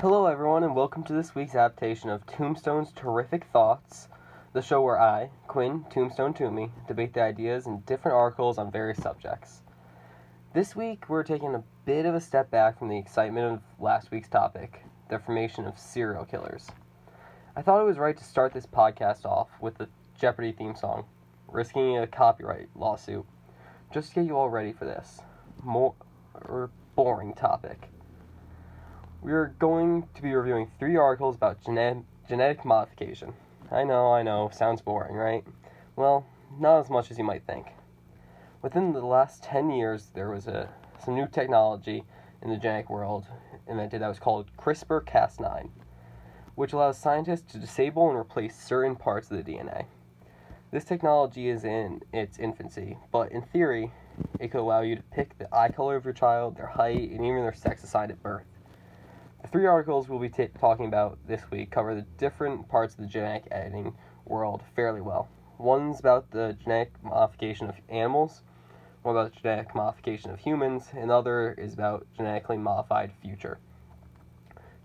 Hello everyone and welcome to this week's adaptation of Tombstone's Terrific Thoughts, the show where I, Quinn, Tombstone Toomey, debate the ideas in different articles on various subjects. This week we're taking a bit of a step back from the excitement of last week's topic, the formation of serial killers. I thought it was right to start this podcast off with the Jeopardy theme song, risking a copyright lawsuit, just to get you all ready for this boring topic. We are going to be reviewing 3 articles about genetic modification. I know, sounds boring, right? Well, not as much as you might think. Within the last 10 years, there was some new technology in the genetic world invented that was called CRISPR-Cas9, which allows scientists to disable and replace certain parts of the DNA. This technology is in its infancy, but in theory, it could allow you to pick the eye color of your child, their height, and even their sex assigned at birth. The 3 articles we'll be talking about this week cover the different parts of the genetic editing world fairly well. One's about the genetic modification of animals, one about the genetic modification of humans, and the other is about genetically modified future.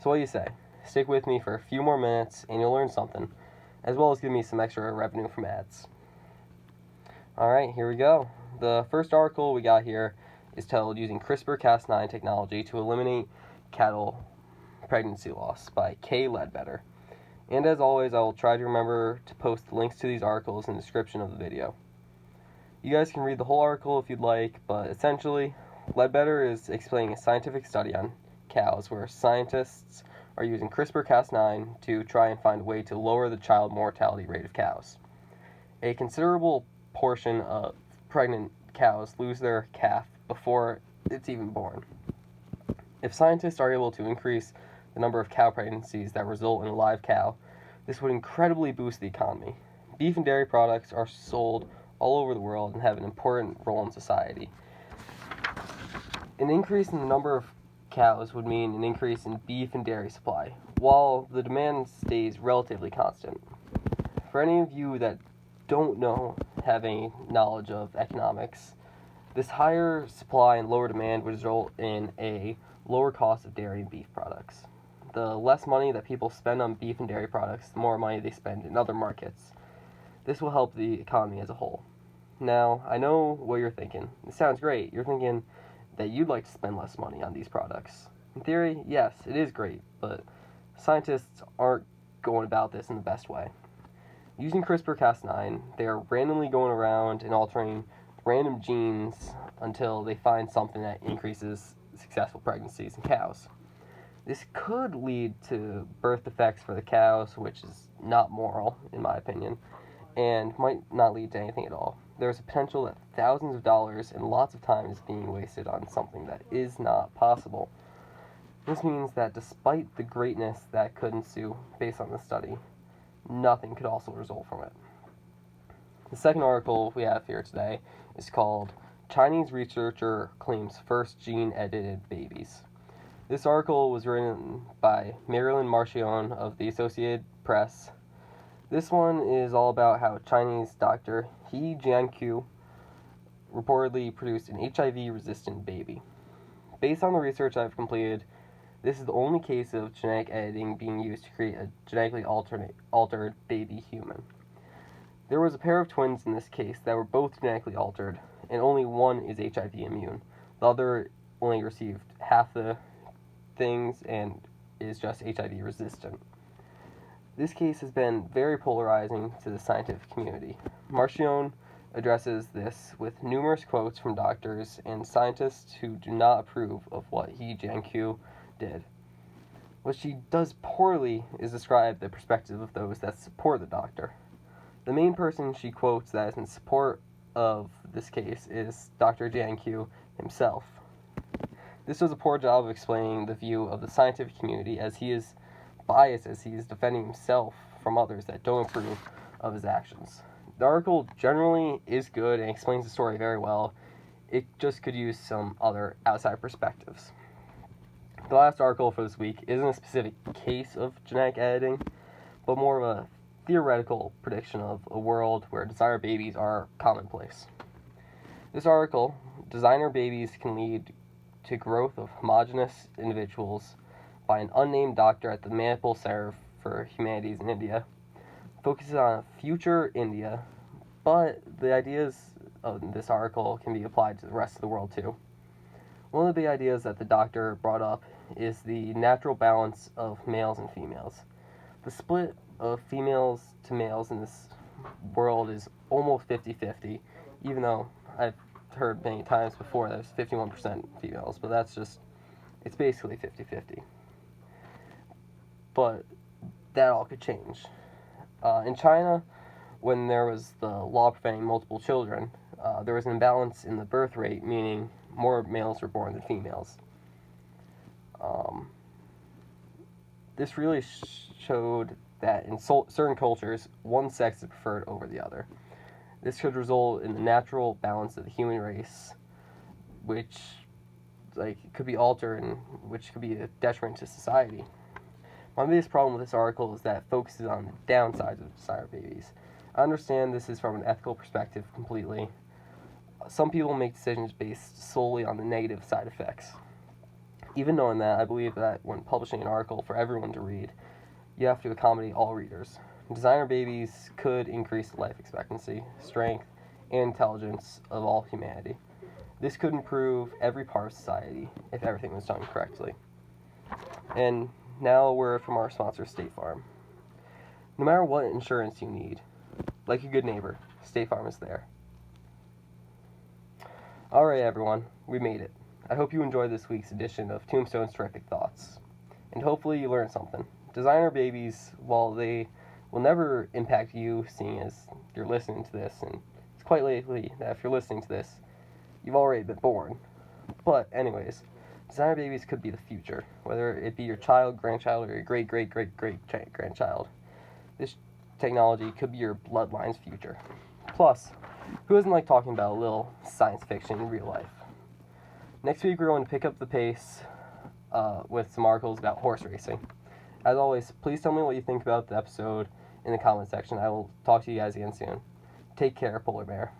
So what do you say? Stick with me for a few more minutes and you'll learn something, as well as give me some extra revenue from ads. Alright, here we go. The first article we got here is titled Using CRISPR-Cas9 Technology to Eliminate Cattle Pregnancy Loss by Kay Ledbetter. And as always, I will try to remember to post the links to these articles in the description of the video. You guys can read the whole article if you'd like, but essentially, Ledbetter is explaining a scientific study on cows where scientists are using CRISPR-Cas9 to try and find a way to lower the child mortality rate of cows. A considerable portion of pregnant cows lose their calf before it's even born. If scientists are able to increase the number of cow pregnancies that result in a live cow, this would incredibly boost the economy. Beef and dairy products are sold all over the world and have an important role in society. An increase in the number of cows would mean an increase in beef and dairy supply, while the demand stays relatively constant. For any of you that don't have any knowledge of economics, this higher supply and lower demand would result in a lower cost of dairy and beef products. The less money that people spend on beef and dairy products, the more money they spend in other markets. This will help the economy as a whole. Now, I know what you're thinking. It sounds great. You're thinking that you'd like to spend less money on these products. In theory, yes, it is great, but scientists aren't going about this in the best way. Using CRISPR-Cas9, they are randomly going around and altering random genes until they find something that increases successful pregnancies in cows. This could lead to birth defects for the cows, which is not moral, in my opinion, and might not lead to anything at all. There's a potential that thousands of dollars and lots of time is being wasted on something that is not possible. This means that despite the greatness that could ensue based on the study, nothing could also result from it. The second article we have here today is called Chinese Researcher Claims First Gene-Edited Babies. This article was written by Marilyn Marchion of the Associated Press. This one is all about how Chinese doctor He Jiankui reportedly produced an HIV-resistant baby. Based on the research I've completed, this is the only case of genetic editing being used to create a genetically altered baby human. There was a pair of twins in this case that were both genetically altered, and only one is HIV immune. The other only received half the things and is just HIV resistant. This case has been very polarizing to the scientific community. Marchion addresses this with numerous quotes from doctors and scientists who do not approve of what He Jiankui did. What she does poorly is describe the perspective of those that support the doctor. The main person she quotes that is in support of this case is Dr. Jiankui himself. This does a poor job of explaining the view of the scientific community, as he is biased as he is defending himself from others that don't approve of his actions. The article generally is good and explains the story very well. It just could use some other outside perspectives. The last article for this week isn't a specific case of genetic editing, but more of a theoretical prediction of a world where designer babies are commonplace. This article, designer babies can lead to growth of homogeneous individuals by an unnamed doctor at the Manipal Center for Humanities in India. Focuses on future India, but the ideas of this article can be applied to the rest of the world too. One of the big ideas that the doctor brought up is the natural balance of males and females. The split of females to males in this world is almost 50-50, even though I've heard many times before there's 51% females, but it's basically 50-50. But that all could change. In China, when there was the law preventing multiple children, there was an imbalance in the birth rate, meaning more males were born than females. This really showed that in certain cultures, one sex is preferred over the other. This could result in the natural balance of the human race, which could be altered and which could be a detriment to society. My biggest problem with this article is that it focuses on the downsides of designer babies. I understand this is from an ethical perspective completely. Some people make decisions based solely on the negative side effects. Even knowing that, I believe that when publishing an article for everyone to read, you have to accommodate all readers. Designer babies could increase the life expectancy, strength, and intelligence of all humanity. This could improve every part of society if everything was done correctly. And now a word from our sponsor, State Farm. No matter what insurance you need, like a good neighbor, State Farm is there. Alright everyone, we made it. I hope you enjoyed this week's edition of Tombstone's Terrific Thoughts. And hopefully you learned something. Designer babies, while they will never impact you, seeing as you're listening to this, and it's quite likely that if you're listening to this, you've already been born. But anyways, designer babies could be the future, whether it be your child, grandchild, or your great-great-great-great-grandchild. This technology could be your bloodline's future. Plus, who doesn't like talking about a little science fiction in real life? Next week we're going to pick up the pace with some articles about horse racing. As always, please tell me what you think about the episode in the comment section. I will talk to you guys again soon. Take care, Polar Bear.